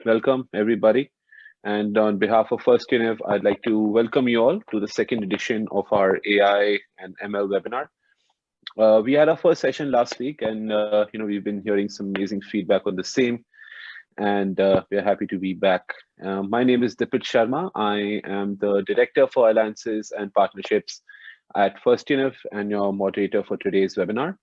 Welcome, everybody. And on behalf of FirstUniv, I'd like to welcome you all to the second edition of our AI and ML webinar. We had our first session last week, and we've been hearing some amazing feedback on the same. And we're happy to be back. My name is Dipit Sharma. I am the Director for Alliances and Partnerships at FirstUniv and your moderator for today's webinar.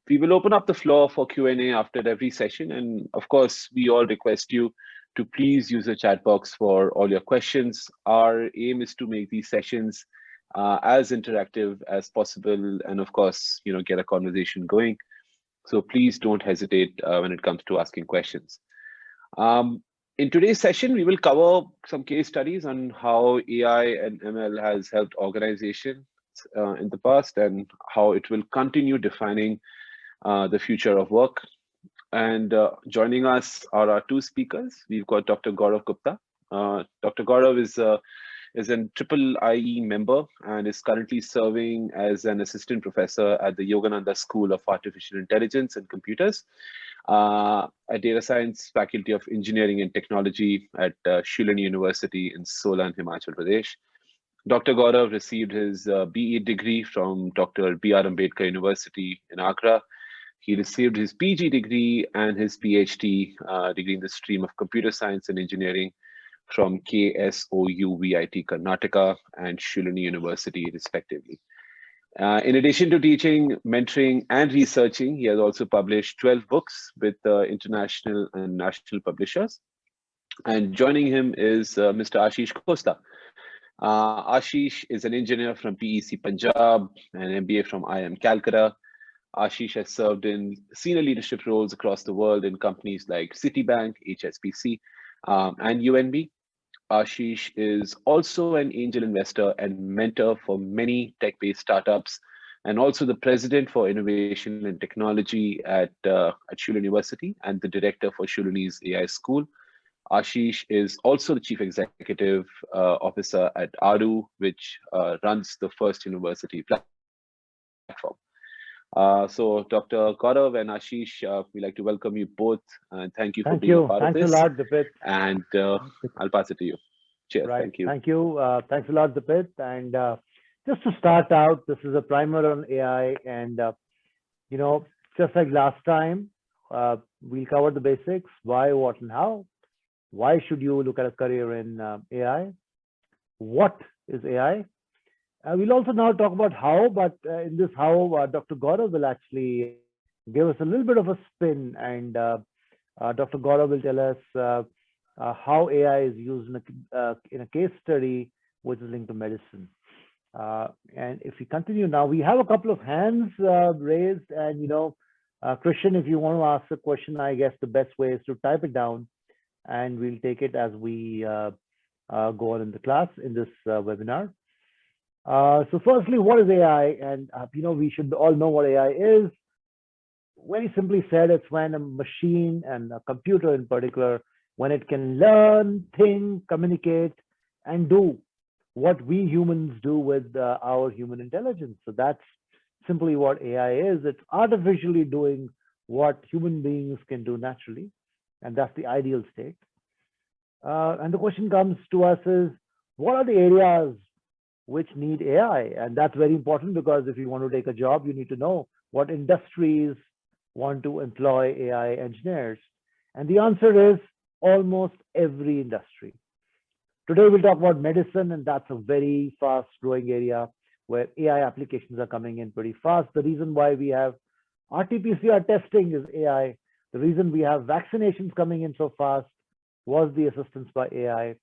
We will open up the floor for Q&A after every session. And of course, we all request you to please use the chat box for all your questions. Our aim is to make these sessions as interactive as possible and of course, get a conversation going. So please don't hesitate when it comes to asking questions. In today's session, we will cover some case studies on how AI and ML has helped organizations in the past and how it will continue defining the future of work. And joining us are our two speakers. We've got Dr. Gaurav Gupta. Dr. Gaurav is a triple IE member and is currently serving as an assistant professor at the Yogananda School of Artificial Intelligence and Computers, a data science faculty of engineering and technology at Shoolini University in Solan, Himachal Pradesh. Dr. Gaurav received his BE degree from Dr. B.R. Ambedkar University in Agra. He received his PG degree and his PhD degree in the stream of computer science and engineering from KSOU-VIT Karnataka and Shoolini University, respectively. In addition to teaching, mentoring, and researching, he has also published 12 books with international and national publishers. And joining him is Mr. Ashish Khosla. Ashish is an engineer from PEC Punjab, an MBA from IIM Calcutta. Ashish has served in senior leadership roles across the world in companies like Citibank, HSBC, and UNB. Ashish is also an angel investor and mentor for many tech-based startups, and also the president for innovation and technology at Shoolini University and the director for Shoolini's AI School. Ashish is also the chief executive officer at Aaddoo, which runs the FirstUniv platform. So Dr. Gaurav and Ashish, we'd like to welcome you both and thank you for being a part of this. Thanks a lot, Dipit. And I'll pass it to you. Cheers. Right. Thank you. Thank you. Thanks a lot, Dipit. And just to start out, this is a primer on AI. And, just like last time, we'll cover the basics: why, what, and how. Why should you look at a career in AI? What is AI? We'll also now talk about how, but in this how, Dr. Gaurav will actually give us a little bit of a spin, and Dr. Gaurav will tell us how AI is used in a case study which is linked to medicine. And if we continue now, we have a couple of hands raised, and Christian, if you want to ask a question, I guess the best way is to type it down, and we'll take it as we go on in the class in this webinar. So firstly, what is AI? And we should all know what AI is. Very simply said, it's when a machine, and a computer in particular, when it can learn, think, communicate, and do what we humans do with our human intelligence. So that's simply what AI is. It's artificially doing what human beings can do naturally, and that's the ideal state. And the question comes to us is, what are the areas which need AI? And that's very important, because if you want to take a job, you need to know what industries want to employ AI engineers. And the answer is almost every industry. Today, we'll talk about medicine, and that's a very fast growing area where AI applications are coming in pretty fast. The reason why we have RT-PCR testing is AI. The reason we have vaccinations coming in so fast was the assistance by AI.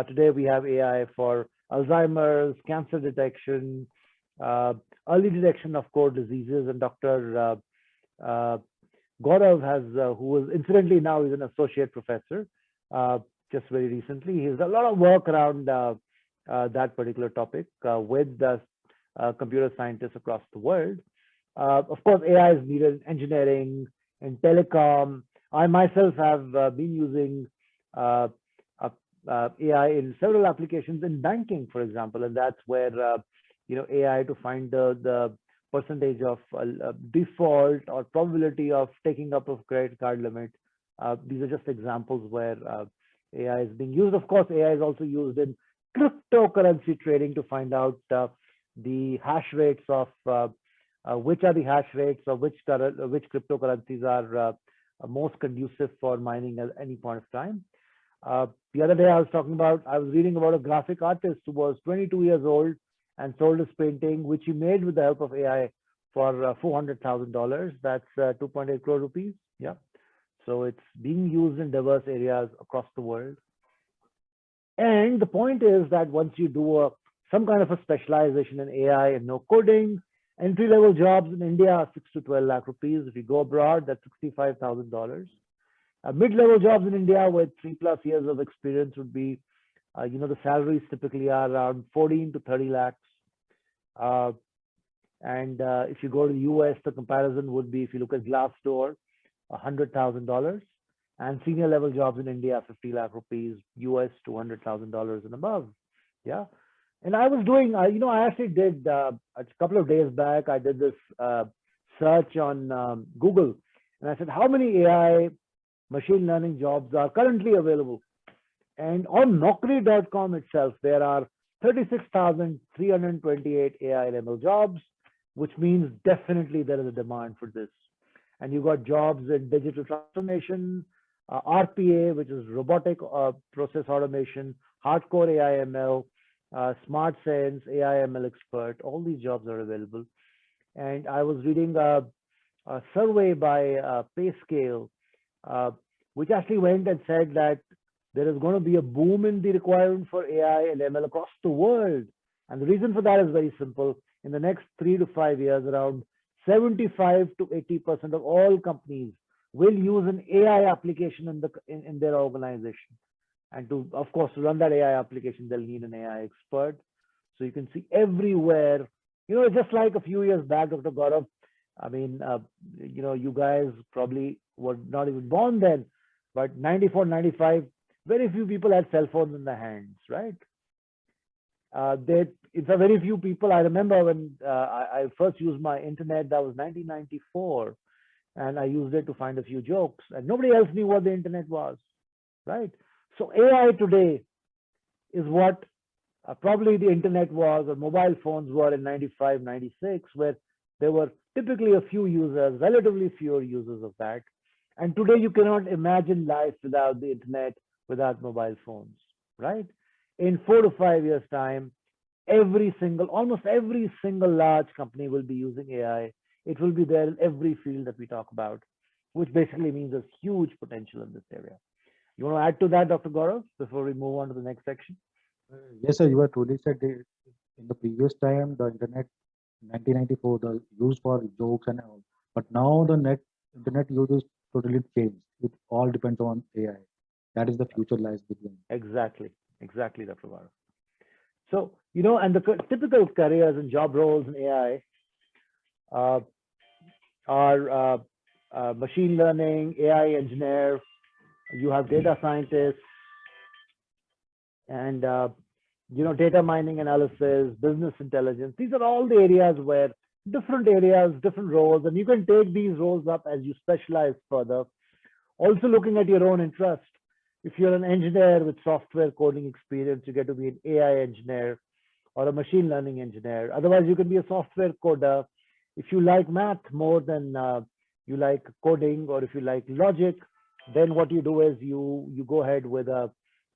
Today, we have AI for Alzheimer's, cancer detection, early detection of core diseases. And Dr. Gaurav has, who is incidentally now is an associate professor, just very recently. He has a lot of work around that particular topic with computer scientists across the world. Of course, AI is needed in engineering, in telecom. I myself have been using AI in several applications in banking, for example, and that's where AI to find the percentage of default or probability of taking up of credit card limit. These are just examples where AI is being used. Of course, AI is also used in cryptocurrency trading to find out the hash rates of which are the hash rates of which cryptocurrencies are most conducive for mining at any point of time. The other day I was reading about a graphic artist who was 22 years old and sold his painting, which he made with the help of AI for $400,000. That's 2.8 crore rupees. Yeah. So it's being used in diverse areas across the world. And the point is that once you do some kind of a specialization in AI and no coding, entry-level jobs in India are 6 to 12 lakh rupees. If you go abroad, that's $65,000. Mid-level jobs in India with 3+ years of experience would be, the salaries typically are around 14 to 30 lakhs. And if you go to the US, the comparison would be, if you look at Glassdoor, $100,000. And senior level jobs in India, 50 lakh rupees, US $200,000 and above. Yeah. And I was doing, I actually did a couple of days back, I did this search on Google, and I said, how many AI machine learning jobs are currently available? And on Naukri.com itself, there are 36,328 AI and ML jobs, which means definitely there is a demand for this. And you got jobs in digital transformation, RPA, which is robotic process automation, hardcore AI ML, smart sense, AI ML expert. All these jobs are available. And I was reading a survey by PayScale, which actually went and said that there is going to be a boom in the requirement for AI and ML across the world. And the reason for that is very simple. In the next 3 to 5 years, around 75 to 80% of all companies will use an AI application in their organization. And of course, to run that AI application, they'll need an AI expert. So you can see everywhere, just like a few years back, Dr. Gaurav, I mean, you guys probably were not even born then, but 94, 95, very few people had cell phones in their hands, right? It's a very few people. I remember when I first used my internet, that was 1994, and I used it to find a few jokes, and nobody else knew what the internet was, right? So AI today is what probably the internet was or mobile phones were in 95, 96, where there were typically a few users, relatively fewer users of that. And today you cannot imagine life without the internet, without mobile phones, right? In 4 to 5 years' time, almost every single large company will be using AI. It will be there in every field that we talk about, which basically means there's huge potential in this area. You want to add to that, Dr. Gaurav, before we move on to the next section? Yes, sir. You have truly said in the previous time, the internet, 1994, the use for jokes and all. But now the internet use is totally changed. It all depends on AI. That is the future lies within. Exactly, Dr. Gaurav. So, and the typical careers and job roles in AI are machine learning, AI engineer, you have data scientists, and data mining analysis, business intelligence. These are all the areas where different roles, and you can take these roles up as you specialize further. Also looking at your own interest. If you're an engineer with software coding experience, you get to be an AI engineer or a machine learning engineer. Otherwise, you can be a software coder. If you like math more than you like coding, or if you like logic, then what you do is you go ahead with a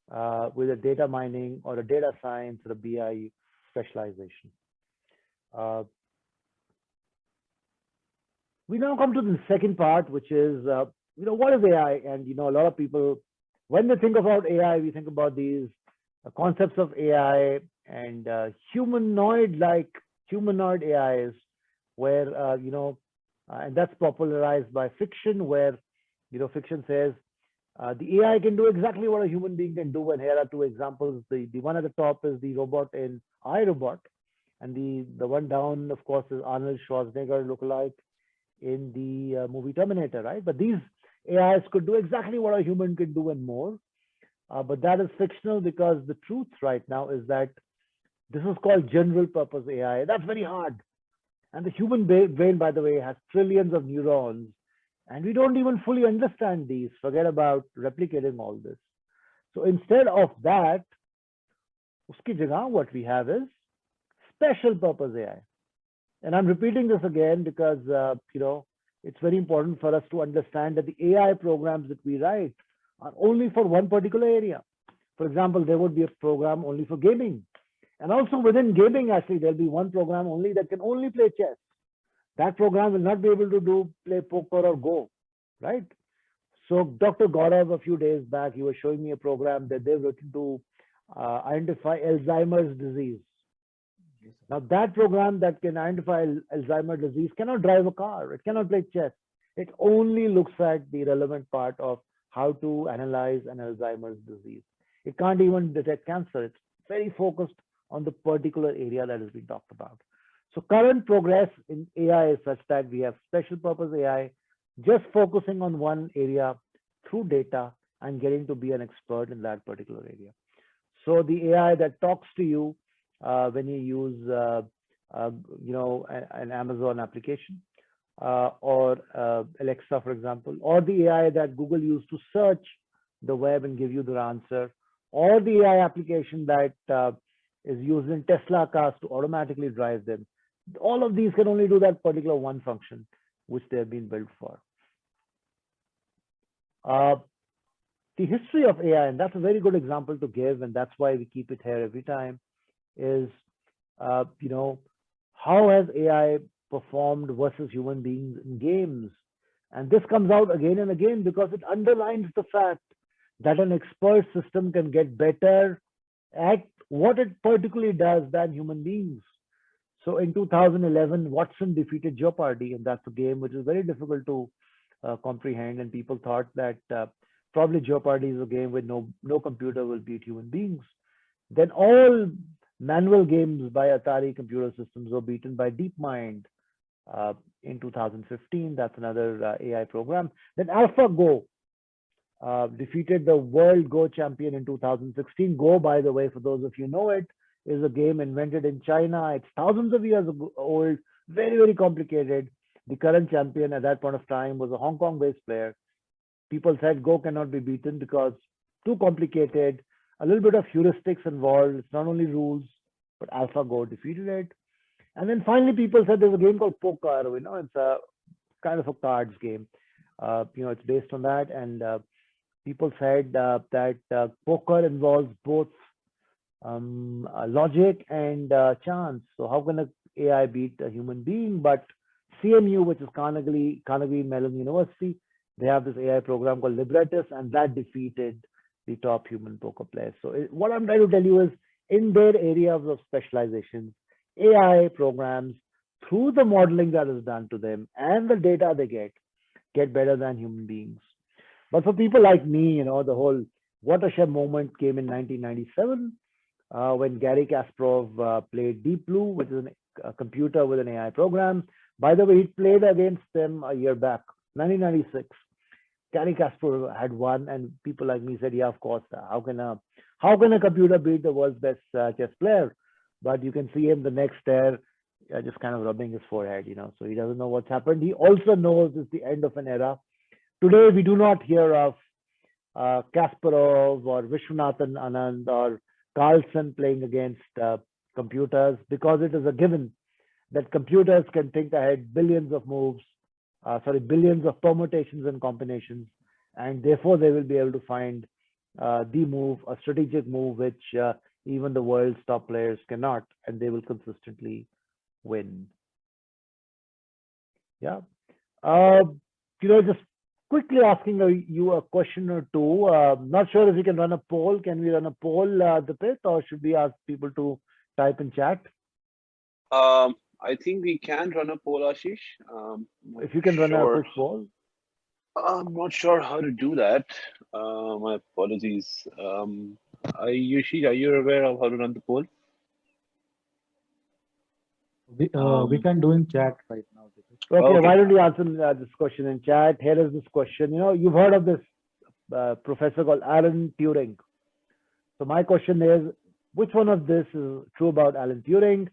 data mining or a data science or a BI specialization. We now come to the second part, which is what is AI? And a lot of people, when they think about AI, we think about these concepts of AI and humanoid AIs, where and that's popularized by fiction, where fiction says the AI can do exactly what a human being can do. And here are two examples. The one at the top is the robot in iRobot, and the one down, of course, is Arnold Schwarzenegger lookalike in the movie Terminator, right? But these AIs could do exactly what a human can do and more. But that is fictional because the truth right now is that this is called general purpose AI. That's very hard. And the human brain, by the way, has trillions of neurons. And we don't even fully understand these. Forget about replicating all this. So instead of that, uski jagah, what we have is special purpose AI. And I'm repeating this again because, it's very important for us to understand that the AI programs that we write are only for one particular area. For example, there would be a program only for gaming. And also within gaming, actually, there'll be one program only that can only play chess. That program will not be able to play poker or Go, right? So Dr. Gaurav, a few days back, he was showing me a program that they've written to identify Alzheimer's disease. Yes, sir. Now that program that can identify Alzheimer's disease cannot drive a car. It cannot play chess. It only looks at the relevant part of how to analyze an Alzheimer's disease. It can't even detect cancer. It's very focused on the particular area that has been talked about. So current progress in AI is such that we have special purpose AI just focusing on one area through data and getting to be an expert in that particular area. So the AI that talks to you when you use, an Amazon application or Alexa, for example, or the AI that Google used to search the web and give you the answer, or the AI application that is used in Tesla cars to automatically drive them. All of these can only do that particular one function, which they have been built for. The history of AI, and that's a very good example to give, and that's why we keep it here every time, is, how has AI performed versus human beings in games? And this comes out again and again because it underlines the fact that an expert system can get better at what it particularly does than human beings. So in 2011, Watson defeated Jeopardy, and that's a game which is very difficult to comprehend. And people thought that probably Jeopardy is a game where no computer will beat human beings. Then all manual games by Atari Computer Systems were beaten by DeepMind in 2015. That's another AI program. Then AlphaGo defeated the world Go champion in 2016. Go, by the way, for those of you know it, is a game invented in China. It's thousands of years old, very, very complicated. The current champion at that point of time was a Hong Kong-based player. People said Go cannot be beaten because too complicated, a little bit of heuristics involved. It's not only rules, but AlphaGo defeated it. And then finally, people said there's a game called Poker. It's a kind of a cards game. It's based on that. And people said that poker involves both logic and chance. So how can an AI beat a human being? But CMU, which is Carnegie Mellon University, they have this AI program called Librettus, and that defeated the top human poker players. So what I'm trying to tell you is, in their areas of specialization, AI programs, through the modeling that is done to them and the data they get better than human beings. But for people like me, the whole watershed moment came in 1997 when Garry Kasparov played Deep Blue, which is a computer with an AI program. By the way, he played against them a year back, 1996. Garry Kasparov had won, and people like me said, "Yeah, of course. How can a computer beat the world's best chess player?" But you can see him the next day, just kind of rubbing his forehead, So he doesn't know what's happened. He also knows it's the end of an era. Today, we do not hear of Kasparov or Vishwanathan Anand or Carlsen playing against computers, because it is a given that computers can think ahead billions of billions of permutations and combinations, and therefore they will be able to find the move, a strategic move, which even the world's top players cannot, and they will consistently win. Yeah. Just quickly asking you a question or two. Not sure if we can run a poll. Can we run a poll, Dipit, or should we ask people to type in chat? I think we can run a poll, Ashish. If you can run a quick poll. I'm not sure how to do that. My apologies. Ashish, are you aware of how to run the poll? We can do in chat right now. Okay, why don't you answer this question in chat? Here is this question. You've heard of this professor called Alan Turing. So my question is, which one of this is true about Alan Turing?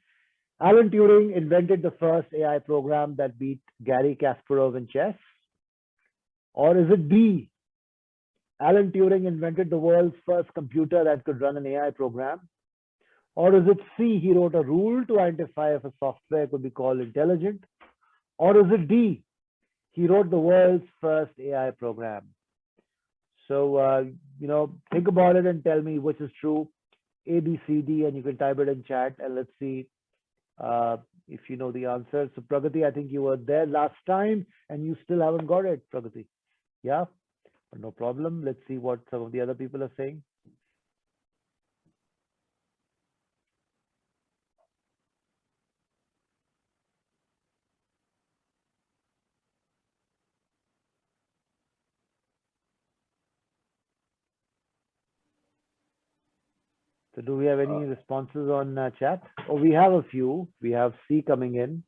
Alan Turing invented the first AI program that beat Garry Kasparov in chess. Or is it B? Alan Turing invented the world's first computer that could run an AI program. Or is it C? He wrote a rule to identify if a software could be called intelligent. Or is it D? He wrote the world's first AI program. So, think about it and tell me which is true. A, B, C, D, and you can type it in chat and let's see if you know the answer. So Pragati, I think you were there last time and you still haven't got it, Pragati. Yeah, but no problem. Let's see what some of the other people are saying. So do we have any responses on chat? Oh, we have a few. We have C coming in.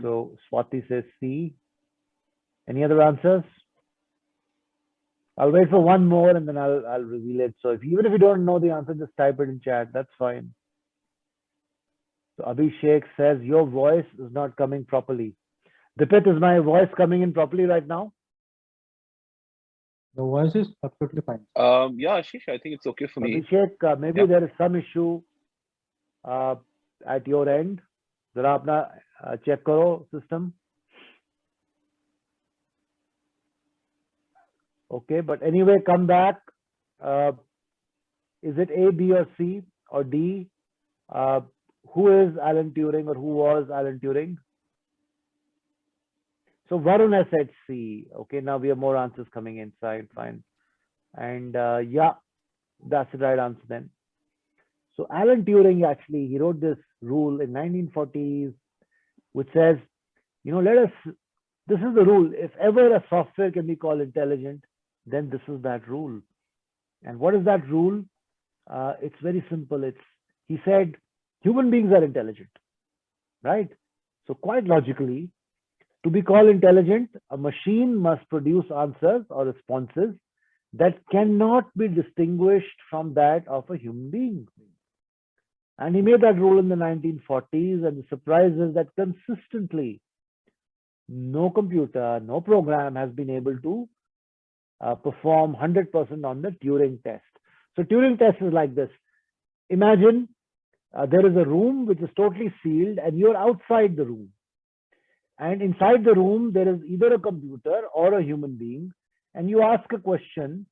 So Swati says C. Any other answers? I'll wait for one more and then I'll reveal it. So even if you don't know the answer, just type it in chat. That's fine. So Abhishek says your voice is not coming properly. Dipit, is my voice coming in properly right now? The voice is absolutely fine. Yeah, Ashish, I think it's okay for me. Abhishek, maybe there is some issue at your end. जरा अपना check करो system. Okay, but anyway, come back. Is it A, B, or C, or D? Who is Alan Turing, or who was Alan Turing? So Varun has said C. Okay, now we have more answers coming inside. Fine. And yeah, that's the right answer then. So Alan Turing actually, he wrote this rule in 1940s, which says, this is the rule. If ever a software can be called intelligent, then this is that rule. And what is that rule? It's very simple. He said, human beings are intelligent, right? So quite logically, to be called intelligent, a machine must produce answers or responses that cannot be distinguished from that of a human being. And he made that rule in the 1940s, and the surprise is that consistently, no computer, no program has been able to perform 100% on the Turing test. So Turing test is like this. Imagine there is a room which is totally sealed and you're outside the room. And inside the room, there is either a computer or a human being, and you ask a question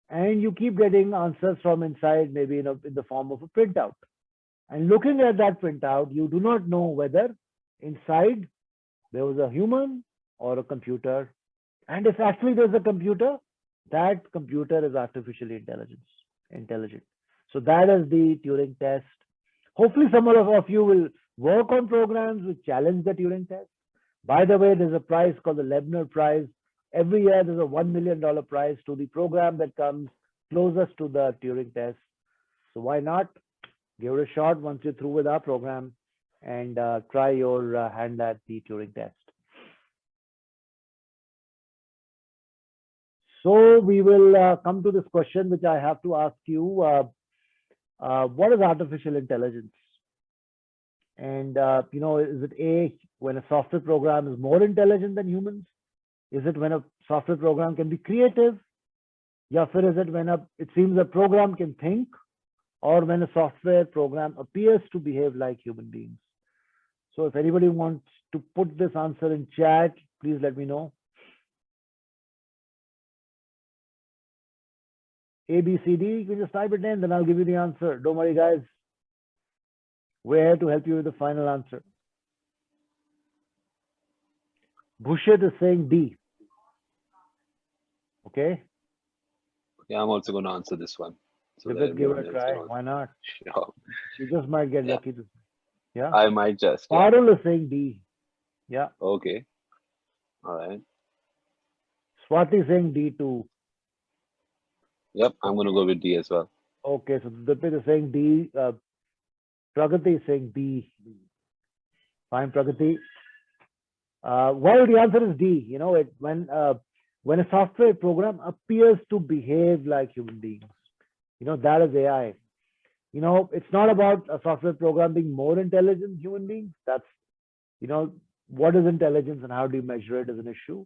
and you keep getting answers from inside, maybe in the form of a printout. And looking at that printout, you do not know whether inside there was a human or a computer. And if actually there's a computer, that computer is artificially intelligent. So that is the Turing test. Hopefully some of you will work on programs which challenge the Turing test. By the way, there's a prize called the Lebner Prize. Every year there's a $1 million prize to the program that comes closest to the Turing test. So why not give it a shot once you're through with our program and try your hand at the Turing test. So we will come to this question, which I have to ask you. What is artificial intelligence? And, is it A, when a software program is more intelligent than humans? Is it when a software program can be creative? Yeah, or is it when it seems a program can think? Or when a software program appears to behave like human beings? So if anybody wants to put this answer in chat, please let me know. A, B, C, D, you can just type it in, then I'll give you the answer. Don't worry, guys. We're here to help you with the final answer. Bhushit is saying D. Okay. Yeah, I'm also going to answer this one. So give it a try. Why not? Sure. You just might get lucky. Yeah. I might just. Parul is saying D. Yeah. Okay. All right. Swati is saying D too. Yep, I'm going to go with D as well. Okay, so Dipit is saying D. Pragati is saying B. Fine, Pragati. Well, the answer is D. When a software program appears to behave like human beings. That is AI. It's not about a software program being more intelligent than human beings. That's, you know, what is intelligence and how do you measure it is an issue.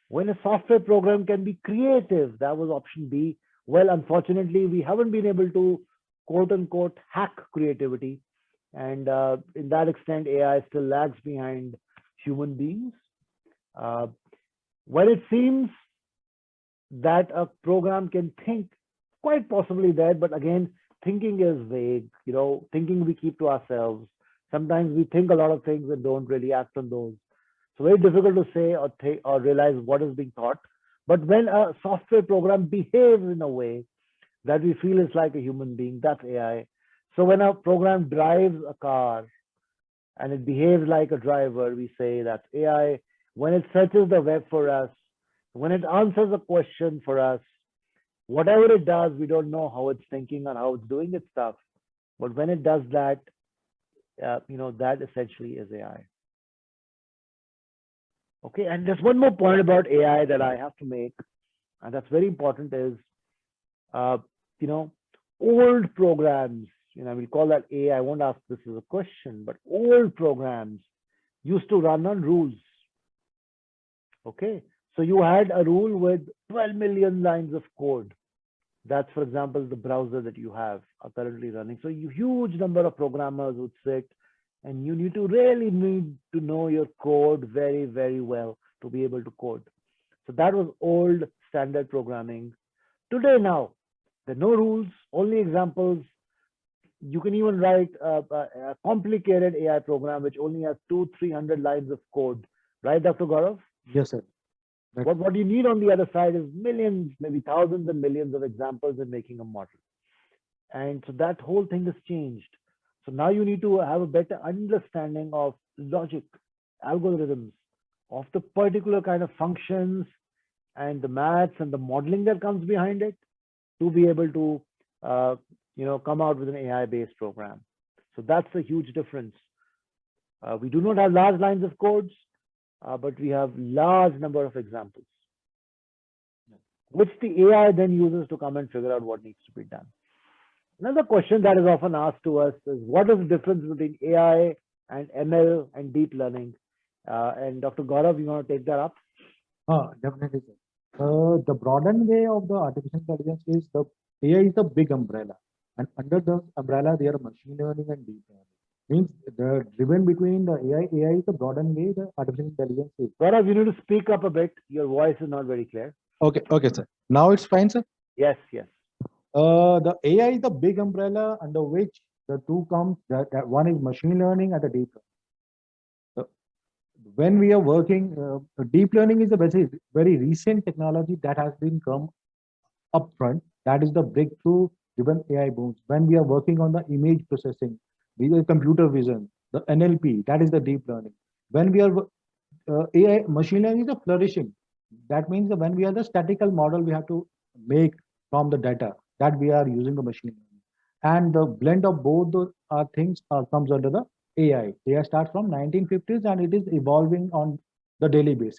When a software program can be creative, that was option B. Well, unfortunately, we haven't been able to quote unquote hack creativity. And in that extent, AI still lags behind human beings. Uh, well, it seems that a program can think, quite possibly that, but again, thinking is vague. Thinking we keep to ourselves. Sometimes we think a lot of things and don't really act on those. So very difficult to say or think or realize what is being thought. But when a software program behaves in a way that we feel is like a human being, that's AI. So when a program drives a car and it behaves like a driver, we say that's AI. When it searches the web for us, when it answers a question for us, whatever it does, we don't know how it's thinking or how it's doing its stuff. But when it does that, that essentially is AI. Okay, and there's one more point about AI that I have to make, and that's very important is, uh, old programs, we'll call that AI. I won't ask this as a question, but old programs used to run on rules. Okay, so you had a rule with 12 million lines of code. That's, for example, the browser that you have are currently running. So you huge number of programmers would sit, and you need to know your code very, very well to be able to code. So that was old standard programming. Today now, there are no rules, only examples. You can even write a complicated AI program which only has 200-300 lines of code, right, Dr. Gaurav? Yes, sir. What you need on the other side is millions, maybe thousands and millions of examples in making a model. And so that whole thing has changed. So now you need to have a better understanding of logic, algorithms, of the particular kind of functions and the maths and the modeling that comes behind it to be able to, come out with an AI-based program. So that's a huge difference. We do not have large lines of codes, but we have large number of examples, which the AI then uses to come and figure out what needs to be done. Another question that is often asked to us is, what is the difference between AI and ML and deep learning? And Dr. Gaurav, you want to take that up? Definitely, sir. The broadened way of the artificial intelligence is the AI is the big umbrella, and under the umbrella there are machine learning and deep learning. Means the driven between the AI is the broadened way the artificial intelligence is. Gaurav, you need to speak up a bit. Your voice is not very clear. Okay, sir. Now it's fine, sir. Yes. The AI is the big umbrella under which the two comes. That one is machine learning and the deep learning. When we are working, deep learning is a very recent technology that has been come upfront. That is the breakthrough driven AI booms. When we are working on the image processing, the computer vision, the NLP, that is the deep learning. When we are AI, machine learning is a flourishing. That means that when we have the statistical model, we have to make from the data that we are using the machine learning. And the blend of both those things comes under the AI. AI starts from 1950s and it is evolving on the daily basis.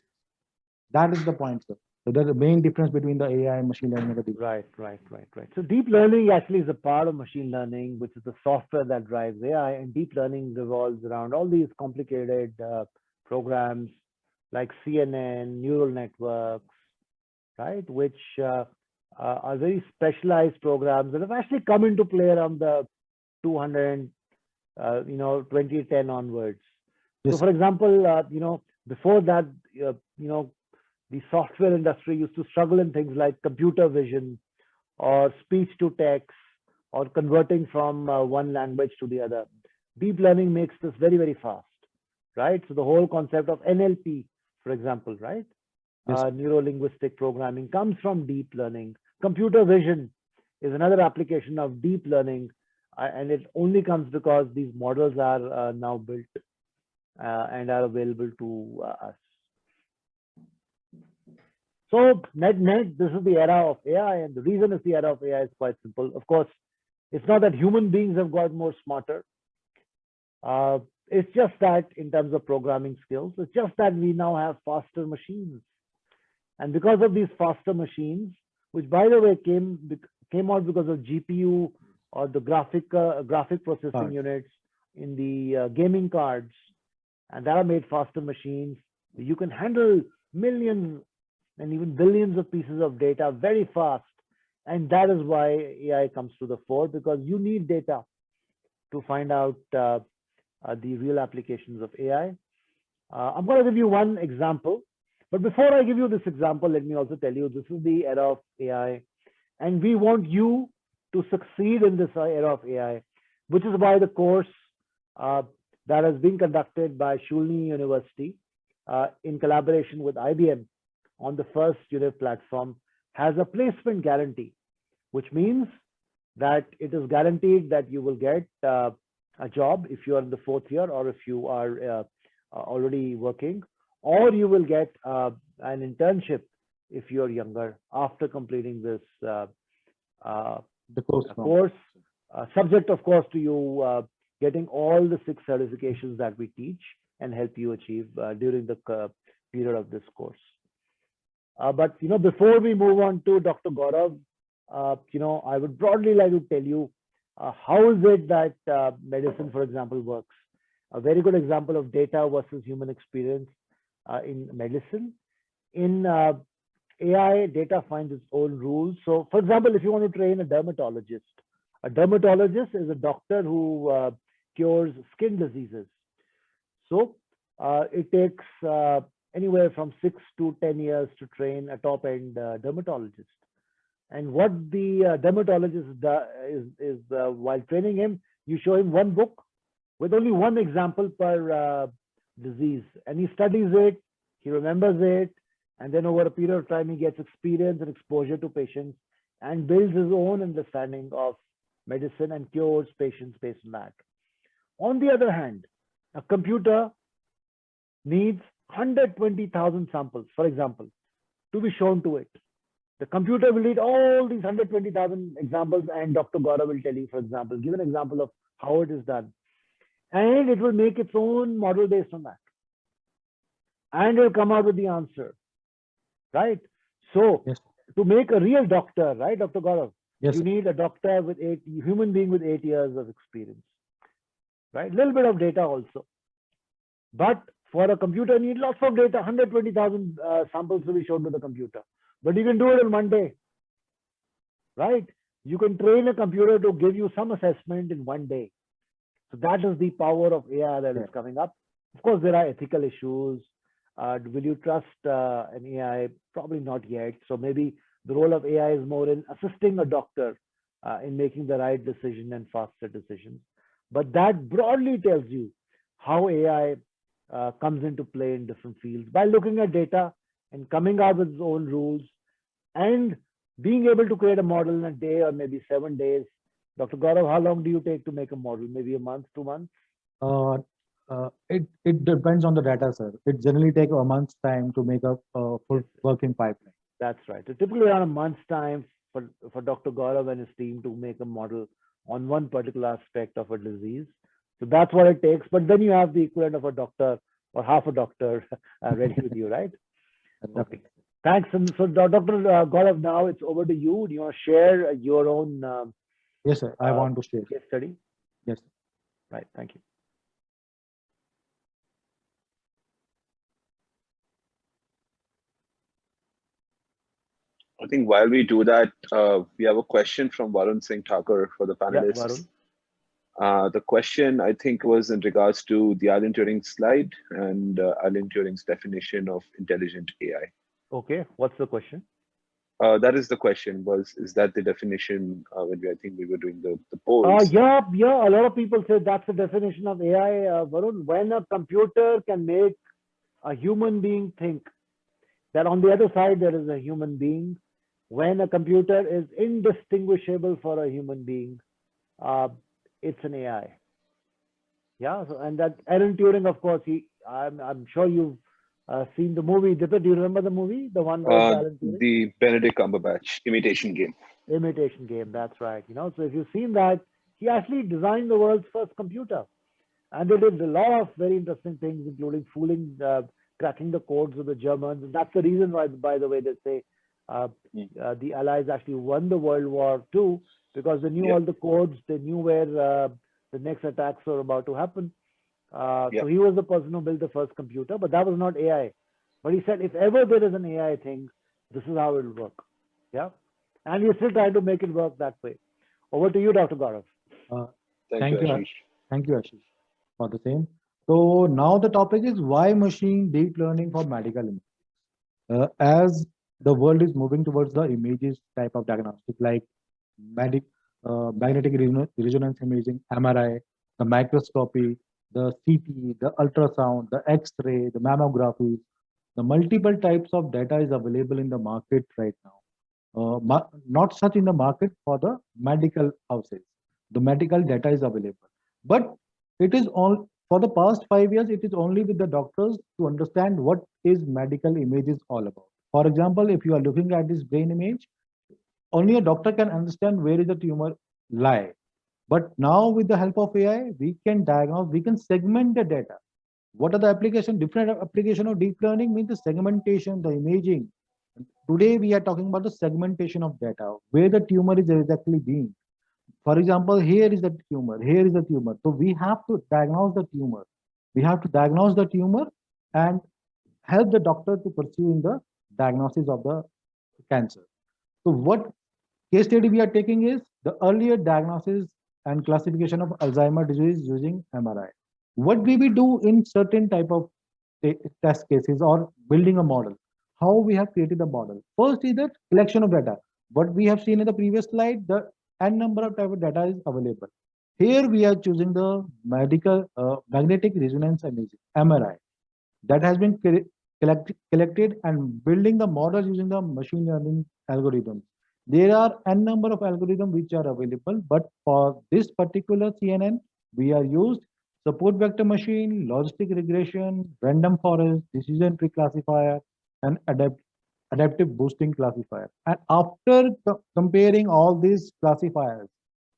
That is the point, sir. So there's the main difference between the AI and machine learning and the deep. Right. So deep learning actually is a part of machine learning, which is the software that drives AI, and deep learning revolves around all these complicated programs like CNN, neural networks, right, which are very specialized programs that have actually come into play around the 2010 onwards. Yes. So, for example, before that, the software industry used to struggle in things like computer vision or speech to text or converting from one language to the other. Deep learning makes this very, very fast, right? So the whole concept of NLP, for example, right? Yes. Neuro-linguistic programming comes from deep learning. Computer vision is another application of deep learning, and it only comes because these models are now built and are available to us. So net, this is the era of AI, and the reason it's the era of AI is quite simple. Of course, it's not that human beings have got more smarter. It's just that in terms of programming skills, it's just that we now have faster machines. And because of these faster machines, which by the way came came out because of GPU or the graphic processing Cards. units in the gaming cards, and that are made faster machines. You can handle millions and even billions of pieces of data very fast. And that is why AI comes to the fore, because you need data to find out the real applications of AI. I'm going to give you one example. But before I give you this example, let me also tell you this is the era of AI. And we want you to succeed in this era of AI, which is why the course that has been conducted by Shoolini University in collaboration with IBM on the FirstUniv platform has a placement guarantee, which means that it is guaranteed that you will get a job if you are in the 4th year, or if you are already working, or you will get an internship if you're younger after completing this The course, subject of course to you getting all the 6 certifications that we teach and help you achieve during the period of this course. But before we move on to Dr. Gaurav, I would broadly like to tell you how is it that medicine, for example, works. A very good example of data versus human experience in medicine. In AI, data finds its own rules. So, for example, if you want to train a dermatologist is a doctor who cures skin diseases. So, it takes anywhere from 6 to 10 years to train a top-end dermatologist. And what the dermatologist does is while training him, you show him one book with only one example per disease, and he studies it, he remembers it, and then over a period of time, he gets experience and exposure to patients and builds his own understanding of medicine and cures patients based on that. On the other hand, a computer needs 120,000 samples, for example, to be shown to it. The computer will read all these 120,000 examples, and Dr. Gaurav will tell you, for example, give an example of how it is done. And it will make its own model based on that. And it will come out with the answer, right? So, Yes. to make a real doctor, right, Dr. Gaurav, Yes. you need a doctor with human being with 8 years of experience, right? A little bit of data also. But for a computer, you need lots of data, 120,000 samples to be shown to the computer. But you can do it in one day, right? You can train a computer to give you some assessment in one day. So that is the power of AI that is coming up. Of course, there are ethical issues. Will you trust an AI? Probably not yet. So maybe the role of AI is more in assisting a doctor in making the right decision and faster decisions. But that broadly tells you how AI comes into play in different fields by looking at data and coming out with its own rules and being able to create a model in a day or maybe 7 days. Dr. Gaurav, how long do you take to make a model? Maybe a month, 2 months? It depends on the data, sir. It generally takes a month's time to make a full working pipeline. That's right. So typically around a month's time for Dr. Gaurav and his team to make a model on one particular aspect of a disease. So that's what it takes. But then you have the equivalent of a doctor or half a doctor ready with you, right? Okay. Thanks. And so Dr. Gaurav, now it's over to you. Do you want to share your own Yes, sir. I want to share. case study? Yes. Right. Thank you. I think while we do that, we have a question from Varun Singh Thakur for the panelists. Yeah, Varun. The question, I think, was in regards to the Alan Turing slide and Alan Turing's definition of intelligent AI. Okay. What's the question? That is the question. Is that the definition when I think we were doing the polls? Yeah. A lot of people say that's the definition of AI, Varun. When a computer can make a human being think, that on the other side there is a human being. When a computer is indistinguishable for a human being, it's an AI. Yeah. So, and that Alan Turing, of course, I'm sure you've seen the movie. Dipit, do you remember the movie? The one with Alan Turing? The Benedict Cumberbatch Imitation Game. Imitation Game, that's right. So if you've seen that, he actually designed the world's first computer. And they did a lot of very interesting things, including cracking the codes of the Germans. And that's the reason why, by the way, they say Mm. The Allies actually won the World War II because they knew Yeah. all the codes, they knew where the next attacks were about to happen. Yeah. So he was the person who built the first computer, but that was not AI. But he said, if ever there is an AI thing, this is how it will work. Yeah. And we're still trying to make it work that way. Over to you, Dr. Gaurav. Uh, Thank you, thank you, Ashish. thank you, Ashish, for the same. So now the topic is why machine deep learning for medical imaging. As the world is moving towards the images type of diagnostic, like medic, magnetic resonance imaging, MRI, the microscopy, the CT, the ultrasound, the X-ray, the mammography, the multiple types of data is available in the market right now. Not such in the market for the medical houses. The medical data is available, but it is all for the past 5 years. It is only with the doctors to understand what is medical images all about. For example, if you are looking at this brain image, only a doctor can understand where is the tumor lie. But now with the help of AI, we can diagnose, we can segment the data. What are the application? Different application of deep learning means the segmentation, the imaging. Today we are talking about the segmentation of data, where the tumor is exactly being. For example, here is the tumor, here is the tumor. So we have to diagnose the tumor. We have to diagnose the tumor and help the doctor to pursue in the diagnosis of the cancer. So what case study we are taking is the earlier diagnosis and classification of Alzheimer disease using MRI. What we will do in certain type of test cases or building a model, how we have created a model. First is the collection of data. What we have seen in the previous slide, the n number of type of data is available. Here we are choosing the medical magnetic resonance imaging, MRI, that has been collected and building the model using the machine learning algorithms. There are n number of algorithms which are available, but for this particular CNN, we are used support vector machine, logistic regression, random forest, decision tree classifier, and adaptive boosting classifier. And after comparing all these classifiers,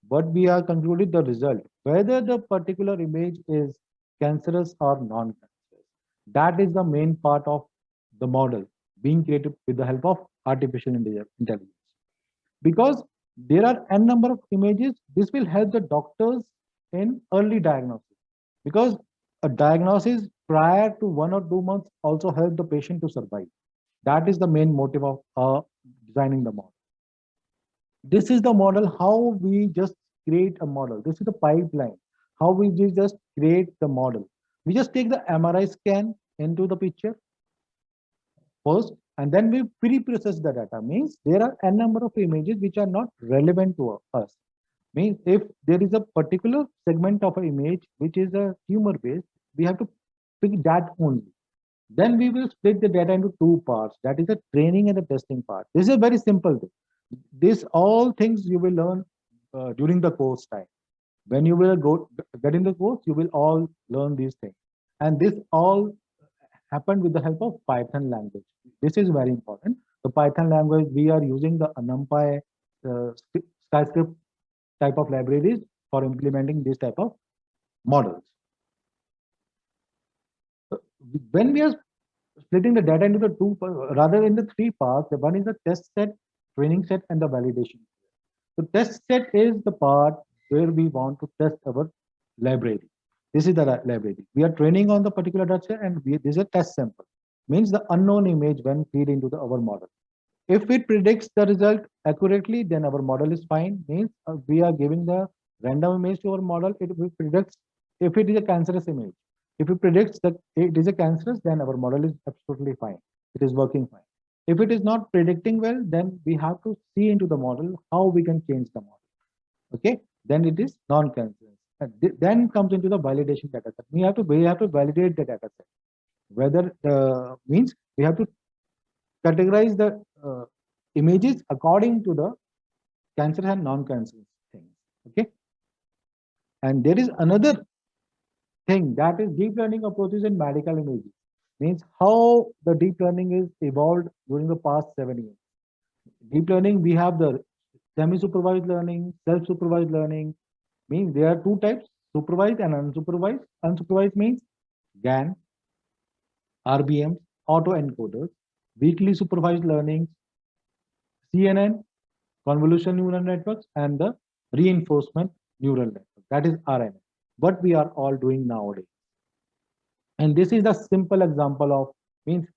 what we are concluded the result, whether the particular image is cancerous or non-cancerous. That is the main part of the model being created with the help of artificial intelligence. Because there are n number of images, this will help the doctors in early diagnosis. Because a diagnosis prior to 1 or 2 months also help the patient to survive. That is the main motive of designing the model. This is the model how we just create a model. This is the pipeline how we just create the model. We just take the MRI scan into the picture first, and then we pre-process the data. Means there are n number of images which are not relevant to us. Means if there is a particular segment of an image which is a tumor based, we have to pick that only. Then we will split the data into two parts. That is the training and the testing part. This is a very simple thing. This all things you will learn during the course time. When you will get in the course, you will all learn these things. And this all happened with the help of Python language. This is very important. The Python language, we are using the NumPy SkyScript type of libraries for implementing this type of models. When we are splitting the data into the two, rather in the three parts, the one is the test set, training set, and the validation. The test set is the part where we want to test our library. This is the library. We are training on the particular data set, and this is a test sample. Means the unknown image when feed into our model. If it predicts the result accurately, then our model is fine. Means we are giving the random image to our model. It predicts if it is a cancerous image. If it predicts that it is a cancerous, then our model is absolutely fine. It is working fine. If it is not predicting well, then we have to see into the model how we can change the model. Okay, then it is non-cancerous. Then comes into the validation data set. We have to validate the data set. Whether means we have to categorize the images according to the cancer and non-cancerous things. Okay, and there is another thing, that is deep learning approaches in medical imaging. Means how the deep learning is evolved during the past 7 years. Deep learning, we have the semi-supervised learning, self-supervised learning. Means there are two types, supervised and unsupervised. Unsupervised means GAN, RBM, autoencoders. Weakly supervised learning, CNN, convolutional neural networks, and the reinforcement neural network. That is RNN. What we are all doing nowadays. And this is a simple example of, means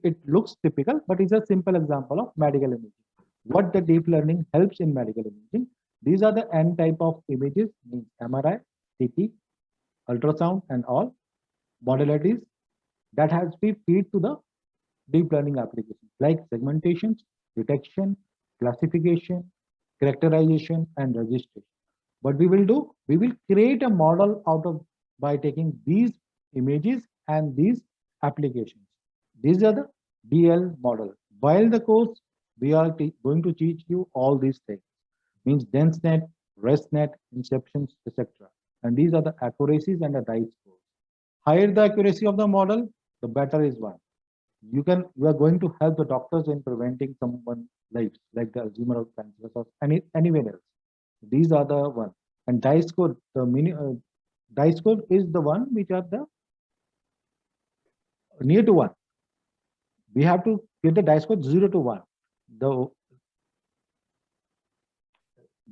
it looks typical, but it's a simple example of medical imaging. What the deep learning helps in medical imaging. These are the N type of images, means MRI, CT, ultrasound, and all modalities that has been feed to the deep learning applications like segmentation, detection, classification, characterization, and registration. What we will do, we will create a model out of by taking these images and these applications. These are the DL model. While the course, we are going to teach you all these things, means dense net, rest net, inceptions, etc. And these are the accuracies and the dice scores. Higher the accuracy of the model, the better is one. You are going to help the doctors in preventing someone's lives, like the Alzheimer or cancer or anywhere else. These are the one. And dice code, dice code is the one which are the near to one. We have to get the dice code 0 to 1.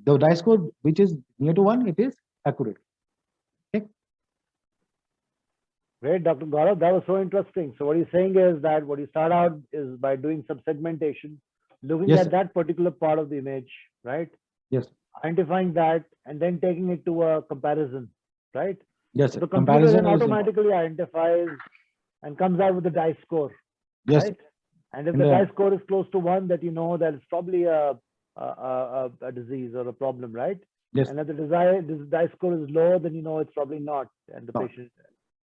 The dice code which is near to 1, it is accurate. Okay. Great, Dr. Gaurav, that was so interesting. So what you're saying is that what you start out is by doing some segmentation, looking Yes, at sir. that particular part of the image, right? Yes, Identifying that and then taking it to a comparison, right? yes, So sir. the computer then Comparison is important. automatically identifies and comes out with the dice score, Yes, right? And if and the dice score is close to 1, that you know that it's probably a disease or a problem, right? yes, And if this dice score is low, then you know it's probably not, and the no, patient,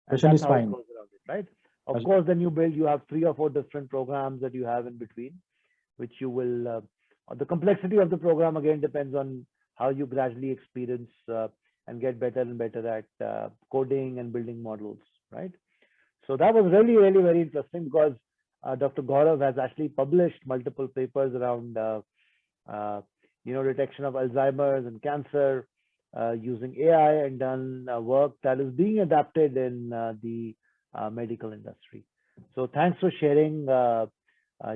and question that's is how it fine. goes around it, right? Of As- course, then you have 3 or 4 different programs that you have in between, which you will. The complexity of the program again depends on how you gradually experience and get better and better at coding and building models, right? So that was really, really very interesting because Dr. Gaurav has actually published multiple papers around, detection of Alzheimer's and cancer using AI and done work that is being adapted in the medical industry. So thanks for sharing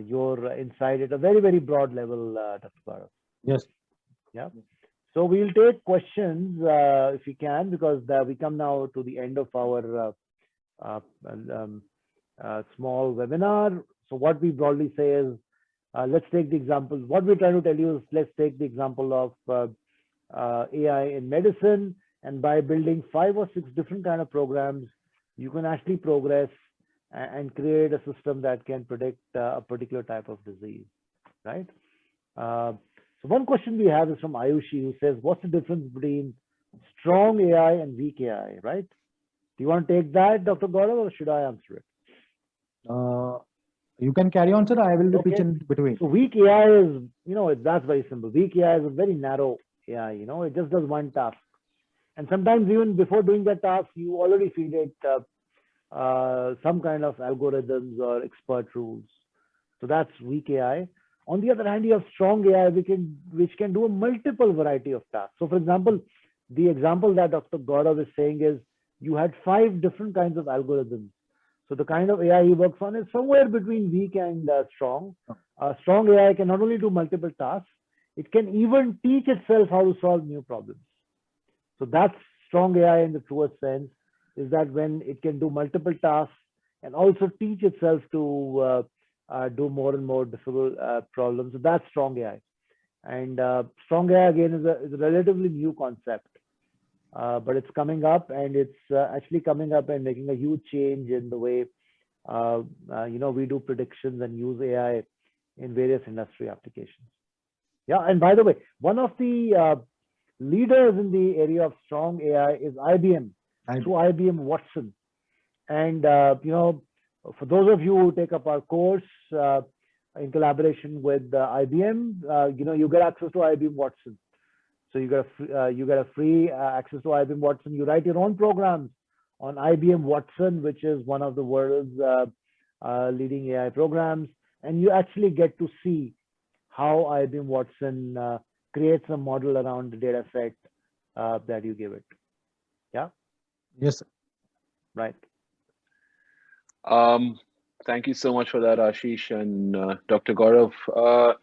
your insight at a very, very broad level, Dr. Gaurav. Yes, Yeah. So we'll take questions if we can, because we come now to the end of our small webinar. So what we broadly say is, let's take the example. What we're trying to tell you is, let's take the example of AI in medicine, and by building 5 or 6 different kind of programs, you can actually progress and create a system that can predict a particular type of disease, right? So one question we have is from Ayushi, who says, what's the difference between strong AI and weak AI, right? Do you want to take that, Dr. Gaurav, or should I answer it? you can carry on, sir. I will pitch Okay. in between. So weak AI is, that's very simple. Weak AI is a very narrow AI, it just does one task. And sometimes even before doing that task, you already feed it some kind of algorithms or expert rules. So that's weak AI. On the other hand, you have strong AI, which can do a multiple variety of tasks. So for example, the example that Dr. Gaurav is saying is, you had 5 different kinds of algorithms. So the kind of AI he works on is somewhere between weak and strong. Strong AI can not only do multiple tasks, it can even teach itself how to solve new problems. So that's strong AI in the truest sense, is that when it can do multiple tasks and also teach itself to do more and more difficult problems. So that's strong AI. And strong AI again is a relatively new concept. But it's coming up, and it's actually coming up and making a huge change in the way we do predictions and use AI in various industry applications. Yeah, and by the way, one of the leaders in the area of strong AI is IBM, through IBM Watson. And for those of you who take up our course in collaboration with IBM, you get access to IBM Watson. So you get a free access to IBM Watson. You write your own programs on IBM Watson, which is one of the world's leading AI programs, and you actually get to see how IBM Watson creates a model around the data set that you give it. Yeah. Yes, sir. Right. Thank you so much for that, Ashish and Dr. Gaurav.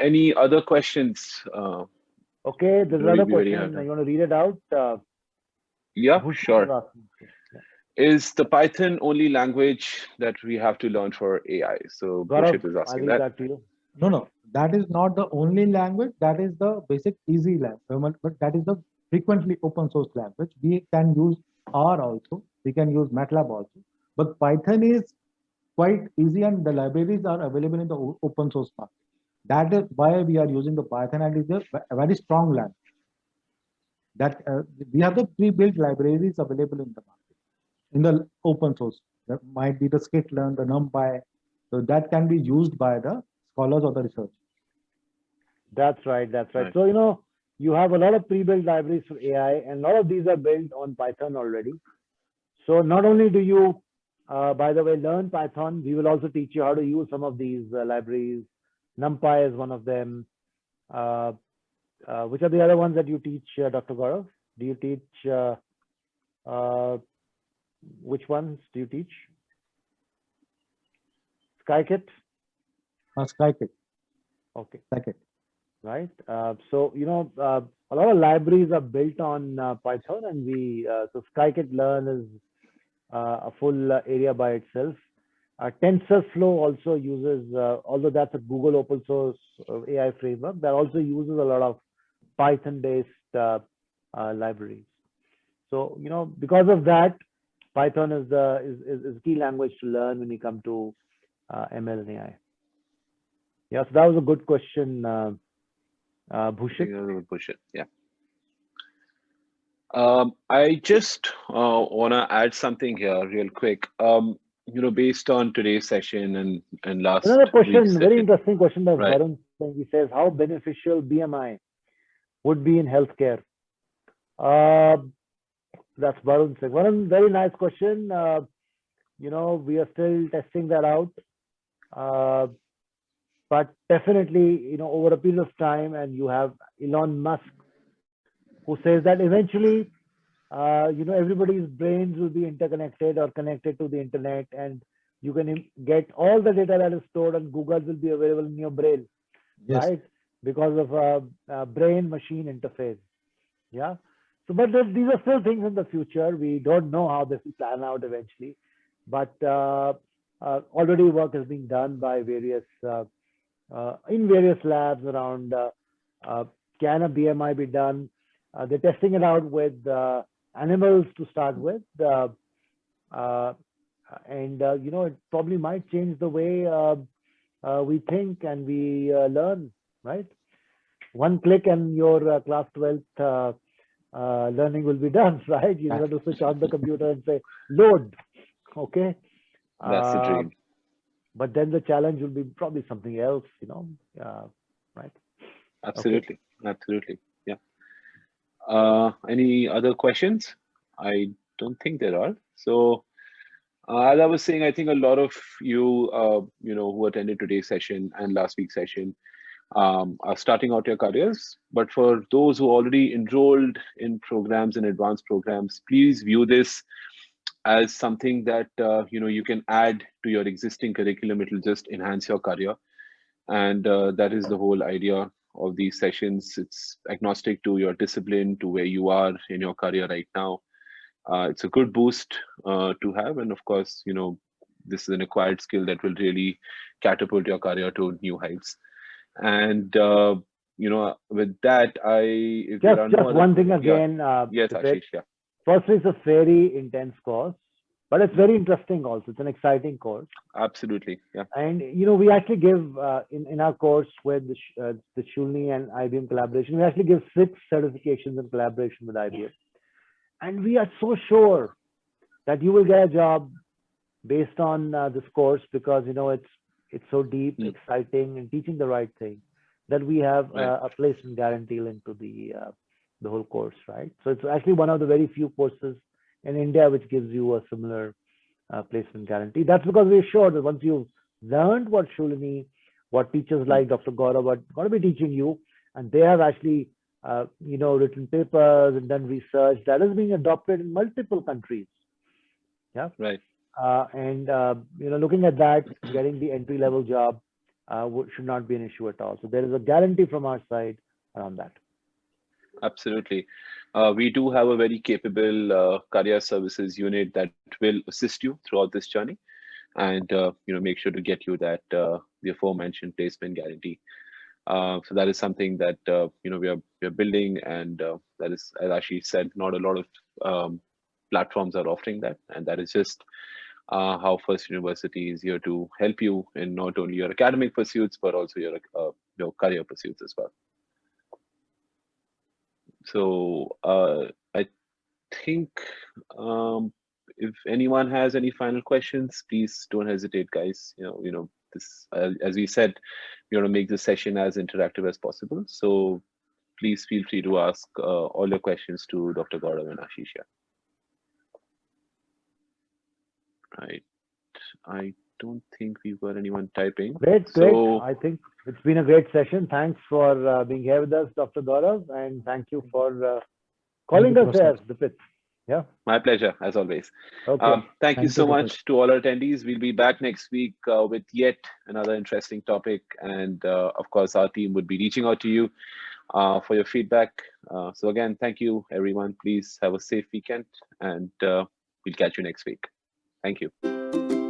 Any other questions? Okay, there's Do we another be very hard? question. You want to read it out? Yeah, Bhushan is sure. asking. Yeah. Is the Python only language that we have to learn for AI? So Gaurav, Bhushit is I'll asking leave that. that to you. No, no, that is not the only language. That is the basic easy language, but that is the frequently open source language. We can use R also. We can use MATLAB also. But Python is quite easy, and the libraries are available in the open source market. That is why we are using the Python, and it is a very strong language. That we have the pre-built libraries available in the market in the open source. That might be the skitlearn, the NumPy, so that can be used by the scholars or the researchers. That's right. That's right. Right. So, you have a lot of pre-built libraries for AI, and a lot of these are built on Python already. So not only do you, by the way, learn Python, we will also teach you how to use some of these libraries. NumPy is one of them. Uh, which are the other ones that you teach, Dr. Gaurav? Do you teach, uh, which ones do you teach? Skykit? Scikit, Okay, Scikit. right. So, a lot of libraries are built on Python, and so Scikit-learn is a full area by itself. TensorFlow also uses, although that's a Google open source AI framework, that also uses a lot of Python-based libraries. So, because of that, Python is the key language to learn when you come to ML and AI. Yeah, so that was a good question, I Bhushit. think I will push it. Yeah. I just want to add something here real quick. Based on today's session and last Another week's question, very session, interesting question by right? Varun. He says, how beneficial BMI would be in healthcare? That's Varun saying. Varun, very nice question. We are still testing that out. But definitely, over a period of time, and you have Elon Musk, who says that eventually, everybody's brains will be interconnected or connected to the internet, and you can get all the data that is stored on Google will be available in your brain, Yes. right? Because of brain-machine interface. Yeah. So, but these are still things in the future. We don't know how this will plan out eventually, but already work is being done by in various labs around. Can a BMI be done? They're testing it out with animals to start with, and it probably might change the way we think and we learn. Right? One click and your class 12th learning will be done. Right? You have to switch on the computer and say load. Okay. That's the dream. But then the challenge will be probably something else. Right? Absolutely. Absolutely. Yeah. Any other questions? I don't think there are. So, as I was saying, I think a lot of you, who attended today's session and last week's session, are starting out your careers. But for those who already enrolled in programs and advanced programs, please view this as something that you can add to your existing curriculum. It will just enhance your career, and that is the whole idea of these sessions. It's agnostic to your discipline, to where you are in your career right now. It's a good boost to have, and of course, this is an acquired skill that will really catapult your career to new heights. And with that, if there are no Just other, one thing yeah, again, yes, Vipin. Ashish, yeah, Firstly, it's a very intense course, but it's very interesting also. It's an exciting course. absolutely, yeah, And, we actually give, in our course with the Shoolini and IBM collaboration, we actually give 6 certifications in collaboration with IBM. And we are so sure that you will get a job based on this course because, it's so deep, exciting, and teaching the right thing that we have right, a placement guarantee linked to the whole course, right? So it's actually one of the very few courses in India which gives you a similar placement guarantee. That's because we're sure that once you've learned what Shoolini, what teachers like Dr. Gaurav are going to be teaching you, and they have actually written papers and done research that is being adopted in multiple countries. Yeah. right. Looking at that, getting the entry level job should not be an issue at all. So there is a guarantee from our side around that. Absolutely. We do have a very capable career services unit that will assist you throughout this journey, and make sure to get you that the aforementioned placement guarantee. So that is something that we are building, and that is, as Ashish said, not a lot of platforms are offering that, and that is just how First University is here to help you in not only your academic pursuits but also your career pursuits as well. So I think if anyone has any final questions, please don't hesitate, guys. This, as we said, we want to make this session as interactive as possible. So please feel free to ask all your questions to Dr. Gaurav and Ashish. Right. I don't think we've got anyone typing. Great. I think it's been a great session. Thanks for being here with us, Dr. Gaurav, and thank you for calling us here, Dipit. Yeah. My pleasure, as always. Okay. Thank you so much to all our attendees. We'll be back next week with yet another interesting topic. And of course, our team would be reaching out to you for your feedback. So again, thank you, everyone. Please have a safe weekend, and we'll catch you next week. Thank you.